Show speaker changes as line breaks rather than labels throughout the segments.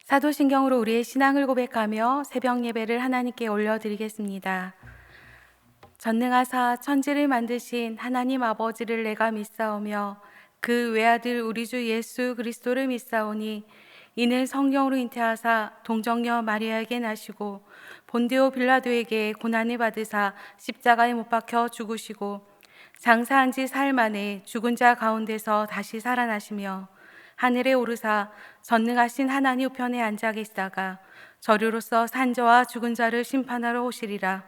사도신경으로 우리의 신앙을 고백하며 새벽 예배를 하나님께 올려드리겠습니다. 전능하사 천지를 만드신 하나님 아버지를 내가 믿사오며 그 외아들 우리 주 예수 그리스도를 믿사오니 이는 성령으로 잉태하사 동정녀 마리아에게 나시고 본디오 빌라도에게 고난을 받으사 십자가에 못 박혀 죽으시고 장사한 지 사흘 만에 죽은 자 가운데서 다시 살아나시며 하늘에 오르사 전능하신 하나님 우편에 앉아 계시다가 저류로서 산자와 죽은 자를 심판하러 오시리라.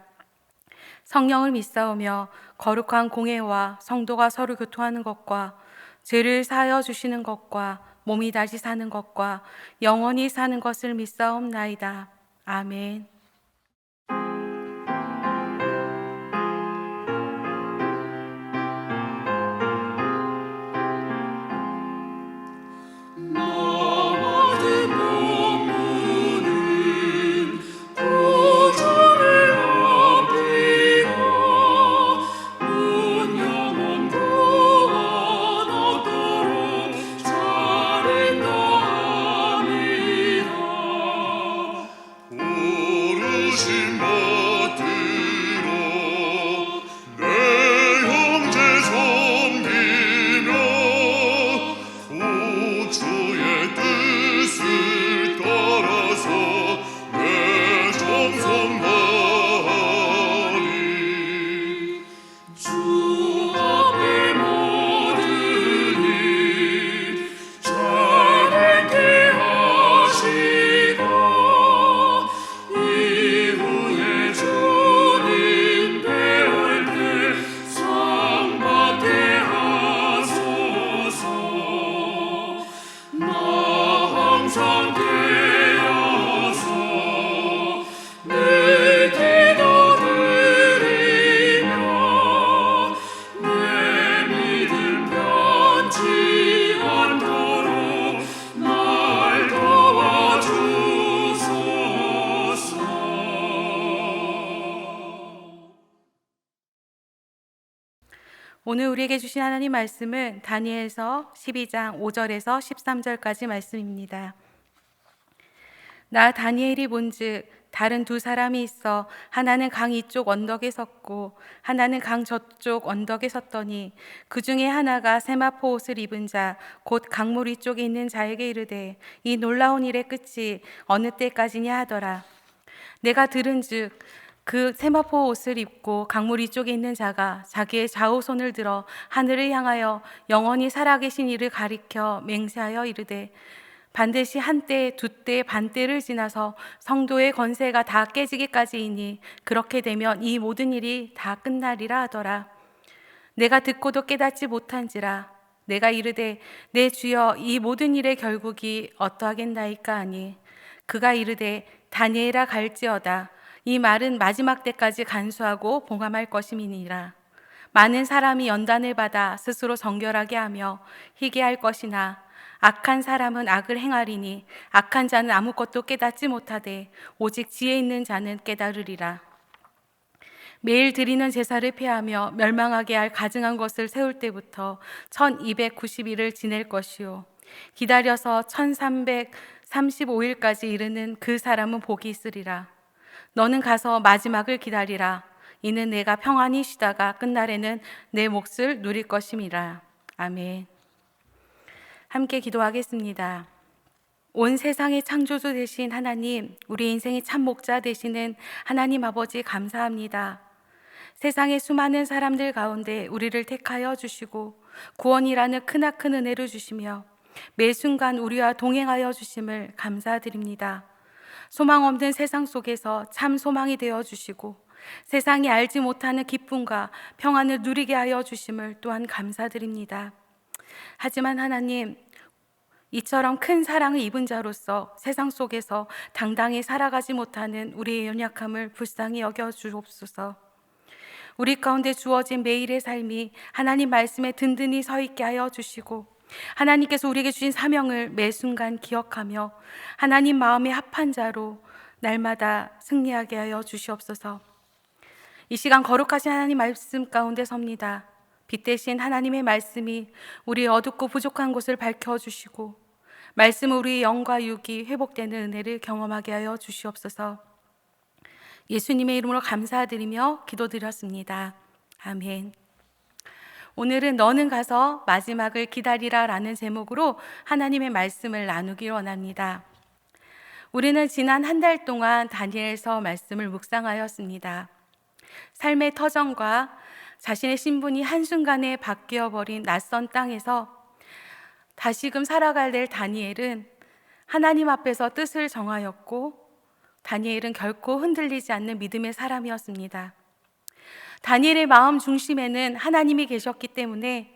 성령을 믿사오며 거룩한 공회와 성도가 서로 교통하는 것과 죄를 사하여 주시는 것과 몸이 다시 사는 것과 영원히 사는 것을 믿사옵나이다. 아멘. 오늘 우리에게 주신 하나님 말씀은 다니엘서 12장 5절에서 13절까지 말씀입니다. 나 다니엘이 본즉 다른 두 사람이 있어 하나는 강 이쪽 언덕에 섰고 하나는 강 저쪽 언덕에 섰더니 그 중에 하나가 세마포 옷을 입은 자 곧 강물 이쪽에 있는 자에게 이르되 이 놀라운 일의 끝이 어느 때까지냐 하더라. 내가 들은즉 그 세마포 옷을 입고 강물 이쪽에 있는 자가 자기의 좌우 손을 들어 하늘을 향하여 영원히 살아계신 이를 가리켜 맹세하여 이르되 반드시 한때 두때 반때를 지나서 성도의 권세가 다 깨지기까지이니 그렇게 되면 이 모든 일이 다 끝나리라 하더라. 내가 듣고도 깨닫지 못한지라. 내가 이르되 내 주여 이 모든 일의 결국이 어떠하겠나이까 하니 그가 이르되 다니엘아 갈지어다. 이 말은 마지막 때까지 간수하고 봉함할 것임이니라. 많은 사람이 연단을 받아 스스로 정결하게 하며 희게할 것이나 악한 사람은 악을 행하리니 악한 자는 아무것도 깨닫지 못하되 오직 지혜 있는 자는 깨달으리라. 매일 드리는 제사를 폐하며 멸망하게 할 가증한 것을 세울 때부터 1290일을 지낼 것이요 기다려서 1335일까지 이르는 그 사람은 복이 있으리라. 너는 가서 마지막을 기다리라. 이는 내가 평안히 쉬다가 끝날에는 내 몫을 누릴 것임이라. 아멘. 함께 기도하겠습니다. 온 세상의 창조주 되신 하나님, 우리 인생의 참 목자 되시는 하나님 아버지 감사합니다. 세상의 수많은 사람들 가운데 우리를 택하여 주시고 구원이라는 크나큰 은혜를 주시며 매 순간 우리와 동행하여 주심을 감사드립니다. 소망 없는 세상 속에서 참 소망이 되어 주시고 세상이 알지 못하는 기쁨과 평안을 누리게 하여 주심을 또한 감사드립니다. 하지만 하나님, 이처럼 큰 사랑을 입은 자로서 세상 속에서 당당히 살아가지 못하는 우리의 연약함을 불쌍히 여겨 주옵소서. 우리 가운데 주어진 매일의 삶이 하나님 말씀에 든든히 서 있게 하여 주시고 하나님께서 우리에게 주신 사명을 매 순간 기억하며 하나님 마음에 합한 자로 날마다 승리하게 하여 주시옵소서. 이 시간 거룩하신 하나님 말씀 가운데 섭니다. 빛 대신 하나님의 말씀이 우리 어둡고 부족한 곳을 밝혀주시고 말씀 우리 영과 육이 회복되는 은혜를 경험하게 하여 주시옵소서. 예수님의 이름으로 감사드리며 기도드렸습니다. 아멘. 오늘은 너는 가서 마지막을 기다리라 라는 제목으로 하나님의 말씀을 나누기 원합니다. 우리는 지난 한 달 동안 다니엘서 말씀을 묵상하였습니다. 삶의 터전과 자신의 신분이 한순간에 바뀌어버린 낯선 땅에서 다시금 살아가야 될 다니엘은 하나님 앞에서 뜻을 정하였고, 다니엘은 결코 흔들리지 않는 믿음의 사람이었습니다. 다니엘의 마음 중심에는 하나님이 계셨기 때문에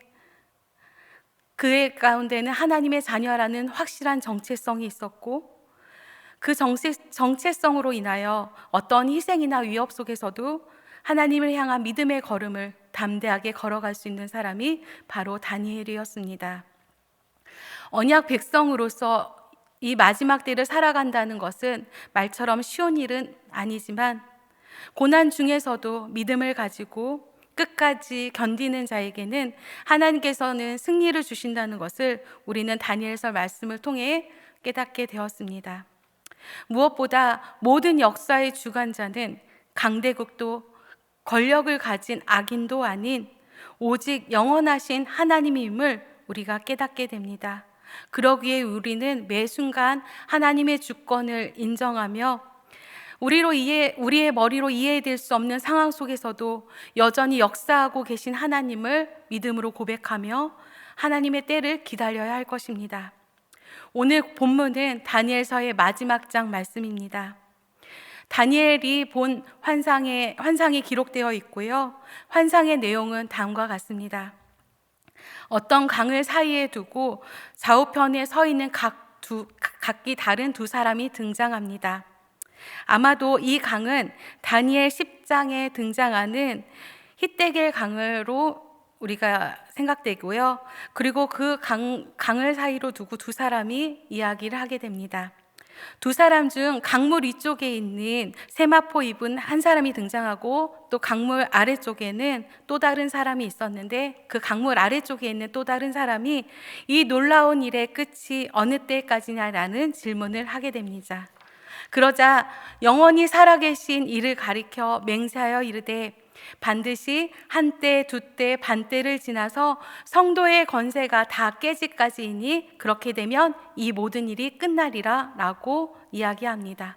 그의 가운데는 하나님의 자녀라는 확실한 정체성이 있었고, 그 정체성으로 인하여 어떤 희생이나 위협 속에서도 하나님을 향한 믿음의 걸음을 담대하게 걸어갈 수 있는 사람이 바로 다니엘이었습니다. 언약 백성으로서 이 마지막 때를 살아간다는 것은 말처럼 쉬운 일은 아니지만, 고난 중에서도 믿음을 가지고 끝까지 견디는 자에게는 하나님께서는 승리를 주신다는 것을 우리는 다니엘서 말씀을 통해 깨닫게 되었습니다. 무엇보다 모든 역사의 주관자는 강대국도 권력을 가진 악인도 아닌 오직 영원하신 하나님임을 우리가 깨닫게 됩니다. 그러기에 우리는 매 순간 하나님의 주권을 인정하며 우리의 머리로 이해될 수 없는 상황 속에서도 여전히 역사하고 계신 하나님을 믿음으로 고백하며 하나님의 때를 기다려야 할 것입니다. 오늘 본문은 다니엘서의 마지막 장 말씀입니다. 다니엘이 본 환상이 기록되어 있고요. 환상의 내용은 다음과 같습니다. 어떤 강을 사이에 두고 좌우편에 서 있는 각기 다른 두 사람이 등장합니다. 아마도 이 강은 다니엘 10장에 등장하는 히데겔 강으로 우리가 생각되고요. 그리고 그 강을 사이로 두고 두 사람이 이야기를 하게 됩니다. 두 사람 중 강물 위쪽에 있는 세마포 입은 한 사람이 등장하고, 또 강물 아래쪽에는 또 다른 사람이 있었는데, 그 강물 아래쪽에 있는 또 다른 사람이 이 놀라운 일의 끝이 어느 때까지냐라는 질문을 하게 됩니다. 그러자 영원히 살아계신 이를 가리켜 맹세하여 이르되, 반드시 한때, 두때, 반때를 지나서 성도의 권세가 다 깨지까지이니 그렇게 되면 이 모든 일이 끝나리라 라고 이야기합니다.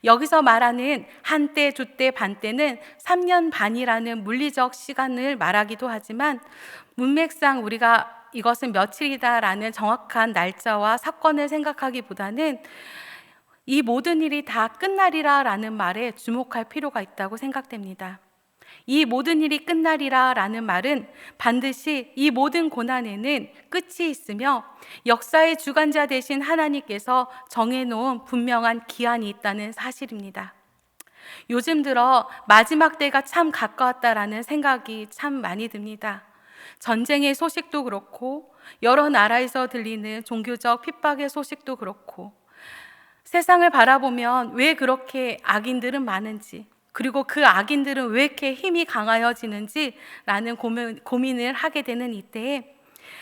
여기서 말하는 한때, 두때, 반때는 3년 반이라는 물리적 시간을 말하기도 하지만, 문맥상 우리가 이것은 며칠이다라는 정확한 날짜와 사건을 생각하기보다는 이 모든 일이 다 끝나리라 라는 말에 주목할 필요가 있다고 생각됩니다. 이 모든 일이 끝나리라 라는 말은 반드시 이 모든 고난에는 끝이 있으며 역사의 주관자 되신 하나님께서 정해놓은 분명한 기한이 있다는 사실입니다. 요즘 들어 마지막 때가 참 가까웠다라는 생각이 참 많이 듭니다. 전쟁의 소식도 그렇고, 여러 나라에서 들리는 종교적 핍박의 소식도 그렇고, 세상을 바라보면 왜 그렇게 악인들은 많은지, 그리고 그 악인들은 왜 이렇게 힘이 강하여지는지 라는 고민을 하게 되는 이때에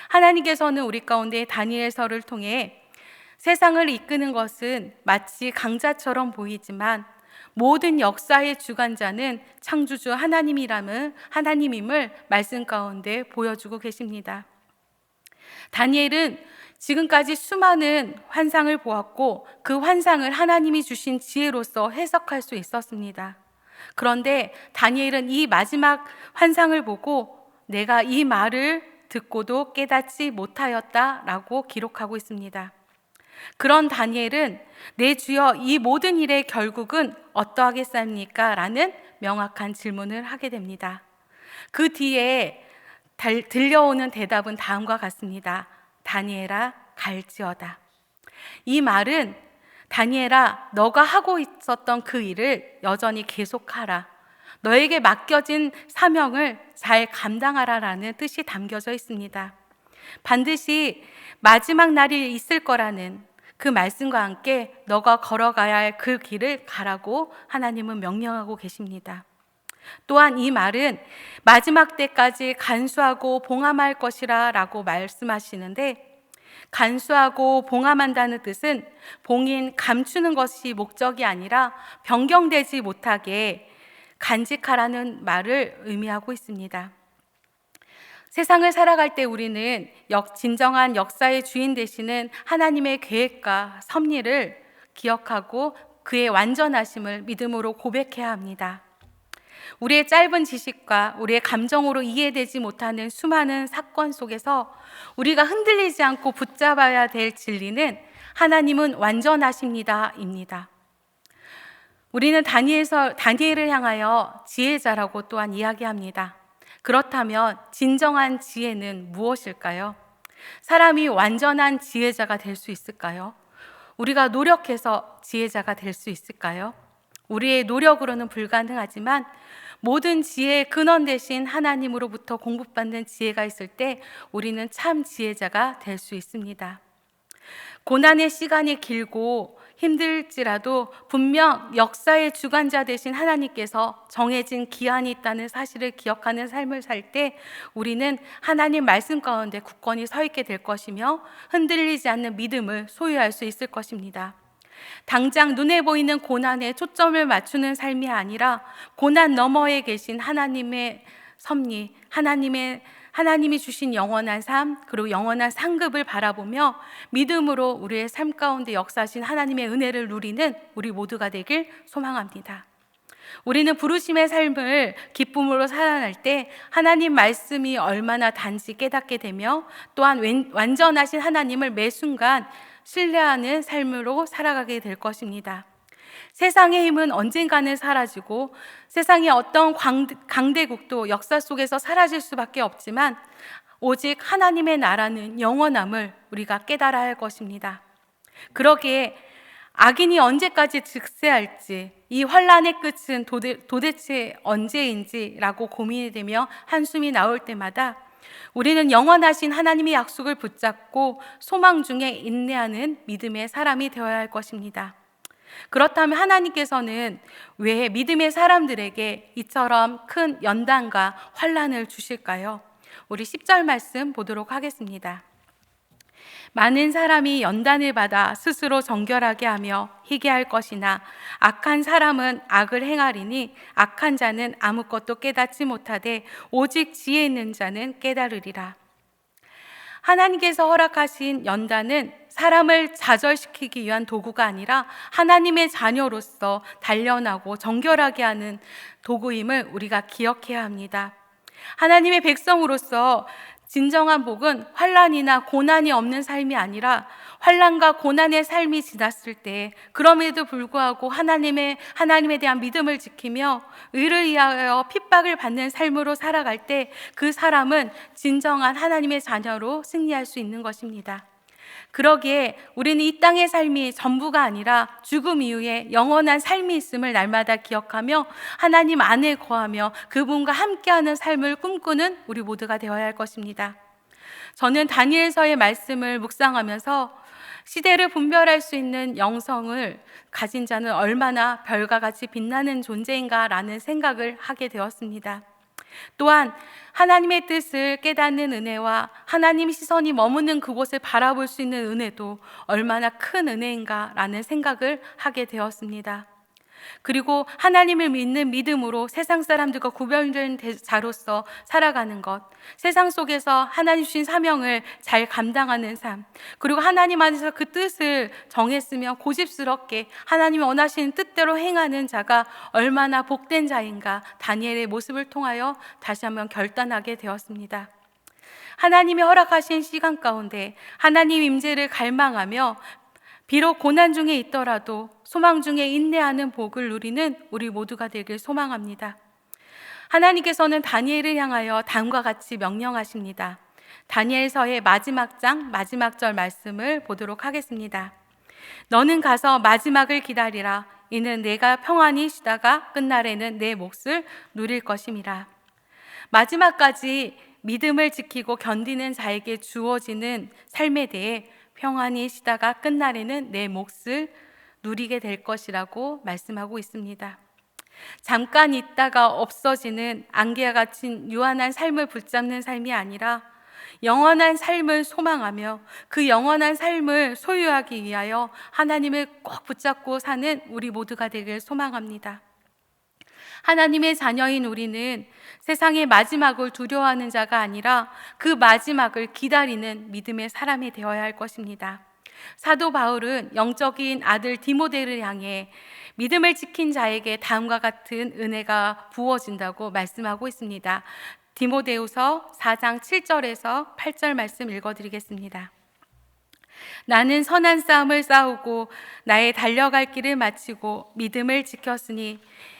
하나님께서는 우리 가운데 다니엘서를 통해 세상을 이끄는 것은 마치 강자처럼 보이지만 모든 역사의 주관자는 창조주 하나님임을 말씀 가운데 보여주고 계십니다. 다니엘은 지금까지 수많은 환상을 보았고, 그 환상을 하나님이 주신 지혜로서 해석할 수 있었습니다. 그런데 다니엘은 이 마지막 환상을 보고 내가 이 말을 듣고도 깨닫지 못하였다라고 기록하고 있습니다. 그런 다니엘은 내 주여, 이 모든 일의 결국은 어떠하겠습니까? 라는 명확한 질문을 하게 됩니다. 그 뒤에 들려오는 대답은 다음과 같습니다. 다니엘아, 갈지어다. 이 말은 다니엘아, 너가 하고 있었던 그 일을 여전히 계속하라. 너에게 맡겨진 사명을 잘 감당하라라는 뜻이 담겨져 있습니다. 반드시 마지막 날이 있을 거라는 그 말씀과 함께 너가 걸어가야 할 그 길을 가라고 하나님은 명령하고 계십니다. 또한 이 말은 마지막 때까지 간수하고 봉함할 것이라 라고 말씀하시는데, 간수하고 봉함한다는 뜻은 봉인, 감추는 것이 목적이 아니라 변경되지 못하게 간직하라는 말을 의미하고 있습니다. 세상을 살아갈 때 우리는 진정한 역사의 주인 되시는 하나님의 계획과 섭리를 기억하고 그의 완전하심을 믿음으로 고백해야 합니다. 우리의 짧은 지식과 우리의 감정으로 이해되지 못하는 수많은 사건 속에서 우리가 흔들리지 않고 붙잡아야 될 진리는 하나님은 완전하십니다입니다. 우리는 다니엘을 향하여 지혜자라고 또한 이야기합니다. 그렇다면 진정한 지혜는 무엇일까요? 사람이 완전한 지혜자가 될 수 있을까요? 우리가 노력해서 지혜자가 될 수 있을까요? 우리의 노력으로는 불가능하지만 모든 지혜의 근원 되신 하나님으로부터 공급받는 지혜가 있을 때 우리는 참 지혜자가 될 수 있습니다. 고난의 시간이 길고 힘들지라도 분명 역사의 주관자 되신 하나님께서 정해진 기한이 있다는 사실을 기억하는 삶을 살 때 우리는 하나님 말씀 가운데 굳건히 서 있게 될 것이며 흔들리지 않는 믿음을 소유할 수 있을 것입니다. 당장 눈에 보이는 고난에 초점을 맞추는 삶이 아니라 고난 너머에 계신 하나님의 섭리, 하나님이 주신 영원한 삶, 그리고 영원한 상급을 바라보며 믿음으로 우리의 삶 가운데 역사하신 하나님의 은혜를 누리는 우리 모두가 되길 소망합니다. 우리는 부르심의 삶을 기쁨으로 살아날 때 하나님 말씀이 얼마나 단지 깨닫게 되며 또한 완전하신 하나님을 매 순간 신뢰하는 삶으로 살아가게 될 것입니다. 세상의 힘은 언젠가는 사라지고 세상의 어떤 강대국도 역사 속에서 사라질 수밖에 없지만 오직 하나님의 나라는 영원함을 우리가 깨달아야 할 것입니다. 그러기에 악인이 언제까지 즉세할지, 이 환란의 끝은 도대체 언제인지라고 고민이 되며 한숨이 나올 때마다 우리는 영원하신 하나님의 약속을 붙잡고 소망 중에 인내하는 믿음의 사람이 되어야 할 것입니다. 그렇다면 하나님께서는 왜 믿음의 사람들에게 이처럼 큰 연단과 환란을 주실까요? 우리 10절 말씀 보도록 하겠습니다. 많은 사람이 연단을 받아 스스로 정결하게 하며 희게할 것이나 악한 사람은 악을 행하리니 악한 자는 아무것도 깨닫지 못하되 오직 지혜 있는 자는 깨달으리라. 하나님께서 허락하신 연단은 사람을 좌절시키기 위한 도구가 아니라 하나님의 자녀로서 단련하고 정결하게 하는 도구임을 우리가 기억해야 합니다. 하나님의 백성으로서 진정한 복은 환란이나 고난이 없는 삶이 아니라 환란과 고난의 삶이 지났을 때 그럼에도 불구하고 하나님에 대한 믿음을 지키며 의를 위하여 핍박을 받는 삶으로 살아갈 때 그 사람은 진정한 하나님의 자녀로 승리할 수 있는 것입니다. 그러기에 우리는 이 땅의 삶이 전부가 아니라 죽음 이후에 영원한 삶이 있음을 날마다 기억하며 하나님 안에 거하며 그분과 함께하는 삶을 꿈꾸는 우리 모두가 되어야 할 것입니다. 저는 다니엘서의 말씀을 묵상하면서 시대를 분별할 수 있는 영성을 가진 자는 얼마나 별과 같이 빛나는 존재인가라는 생각을 하게 되었습니다. 또한 하나님의 뜻을 깨닫는 은혜와 하나님 시선이 머무는 그곳을 바라볼 수 있는 은혜도 얼마나 큰 은혜인가라는 생각을 하게 되었습니다. 그리고 하나님을 믿는 믿음으로 세상 사람들과 구별된 자로서 살아가는 것, 세상 속에서 하나님 주신 사명을 잘 감당하는 삶, 그리고 하나님 안에서 그 뜻을 정했으며 고집스럽게 하나님이 원하시는 뜻대로 행하는 자가 얼마나 복된 자인가 다니엘의 모습을 통하여 다시 한번 결단하게 되었습니다. 하나님이 허락하신 시간 가운데 하나님 임재를 갈망하며 비록 고난 중에 있더라도 소망 중에 인내하는 복을 누리는 우리 모두가 되길 소망합니다. 하나님께서는 다니엘을 향하여 다음과 같이 명령하십니다. 다니엘서의 마지막 장 마지막 절 말씀을 보도록 하겠습니다. 너는 가서 마지막을 기다리라. 이는 내가 평안히 쉬다가 끝날에는 내 몫을 누릴 것임이라. 마지막까지 믿음을 지키고 견디는 자에게 주어지는 삶에 대해 평안히 쉬다가 끝날에는 내 몫을 누리게 될 것이라고 말씀하고 있습니다. 잠깐 있다가 없어지는 안개와 같은 유한한 삶을 붙잡는 삶이 아니라 영원한 삶을 소망하며 그 영원한 삶을 소유하기 위하여 하나님을 꼭 붙잡고 사는 우리 모두가 되길 소망합니다. 하나님의 자녀인 우리는 세상의 마지막을 두려워하는 자가 아니라 그 마지막을 기다리는 믿음의 사람이 되어야 할 것입니다. 사도 바울은 영적인 아들 디모데를 향해 믿음을 지킨 자에게 다음과 같은 은혜가 부어진다고 말씀하고 있습니다. 디모데후서 4장 7절에서 8절 말씀 읽어드리겠습니다. 나는 선한 싸움을 싸우고 나의 달려갈 길을 마치고 믿음을 지켰으니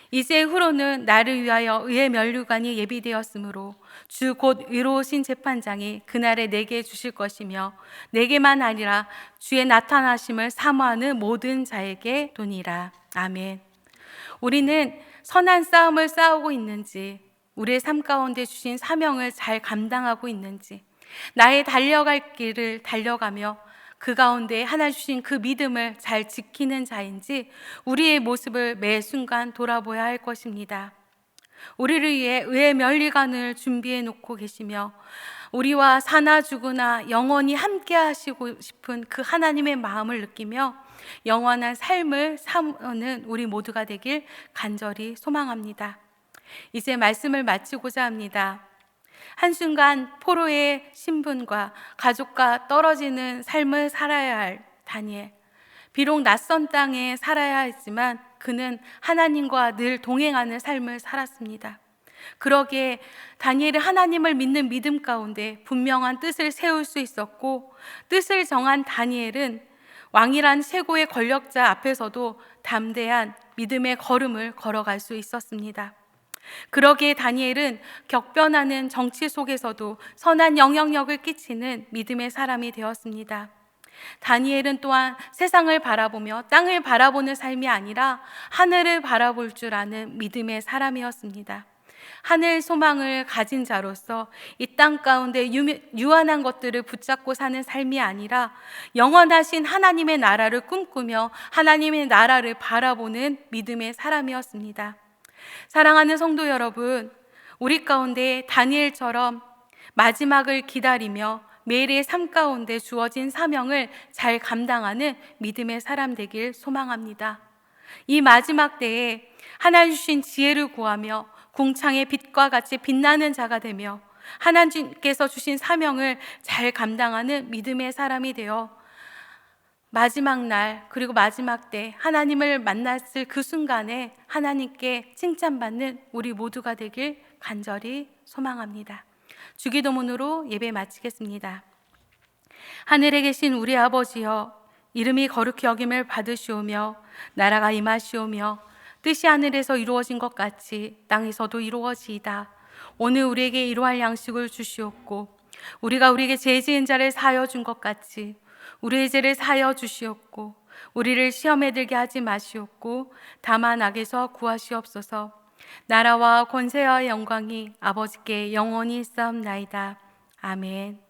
이제 후로는 나를 위하여 의의 면류관이 예비되었으므로 주 곧 의로우신 재판장이 그날에 내게 주실 것이며 내게만 아니라 주의 나타나심을 사모하는 모든 자에게 도니라. 아멘. 우리는 선한 싸움을 싸우고 있는지, 우리의 삶 가운데 주신 사명을 잘 감당하고 있는지, 나의 달려갈 길을 달려가며 그 가운데 하나 주신 그 믿음을 잘 지키는 자인지 우리의 모습을 매 순간 돌아보아야 할 것입니다. 우리를 위해 의의 면류관을 준비해 놓고 계시며 우리와 사나 죽으나 영원히 함께 하시고 싶은 그 하나님의 마음을 느끼며 영원한 삶을 사는 우리 모두가 되길 간절히 소망합니다. 이제 말씀을 마치고자 합니다. 한순간 포로의 신분과 가족과 떨어지는 삶을 살아야 할 다니엘. 비록 낯선 땅에 살아야 했지만 그는 하나님과 늘 동행하는 삶을 살았습니다. 그러기에 다니엘은 하나님을 믿는 믿음 가운데 분명한 뜻을 세울 수 있었고, 뜻을 정한 다니엘은 왕이란 최고의 권력자 앞에서도 담대한 믿음의 걸음을 걸어갈 수 있었습니다. 그러기에 다니엘은 격변하는 정치 속에서도 선한 영향력을 끼치는 믿음의 사람이 되었습니다. 다니엘은 또한 세상을 바라보며 땅을 바라보는 삶이 아니라 하늘을 바라볼 줄 아는 믿음의 사람이었습니다. 하늘 소망을 가진 자로서 이 땅 가운데 유한한 것들을 붙잡고 사는 삶이 아니라 영원하신 하나님의 나라를 꿈꾸며 하나님의 나라를 바라보는 믿음의 사람이었습니다. 사랑하는 성도 여러분, 우리 가운데 다니엘처럼 마지막을 기다리며 매일의 삶 가운데 주어진 사명을 잘 감당하는 믿음의 사람 되길 소망합니다. 이 마지막 때에 하나님 주신 지혜를 구하며 궁창의 빛과 같이 빛나는 자가 되며 하나님께서 주신 사명을 잘 감당하는 믿음의 사람이 되어 마지막 날 그리고 마지막 때 하나님을 만났을 그 순간에 하나님께 칭찬받는 우리 모두가 되길 간절히 소망합니다. 주기도문으로 예배 마치겠습니다. 하늘에 계신 우리 아버지여, 이름이 거룩히 여김을 받으시오며 나라가 임하시오며 뜻이 하늘에서 이루어진 것 같이 땅에서도 이루어지이다. 오늘 우리에게 이러할 양식을 주시옵고 우리가 우리에게 죄 지은 자를 사하여 준 것 같이 우리의 죄를 사하여 주시옵고 우리를 시험에 들게 하지 마시옵고 다만 악에서 구하시옵소서. 나라와 권세와 영광이 아버지께 영원히 있사옵나이다. 아멘.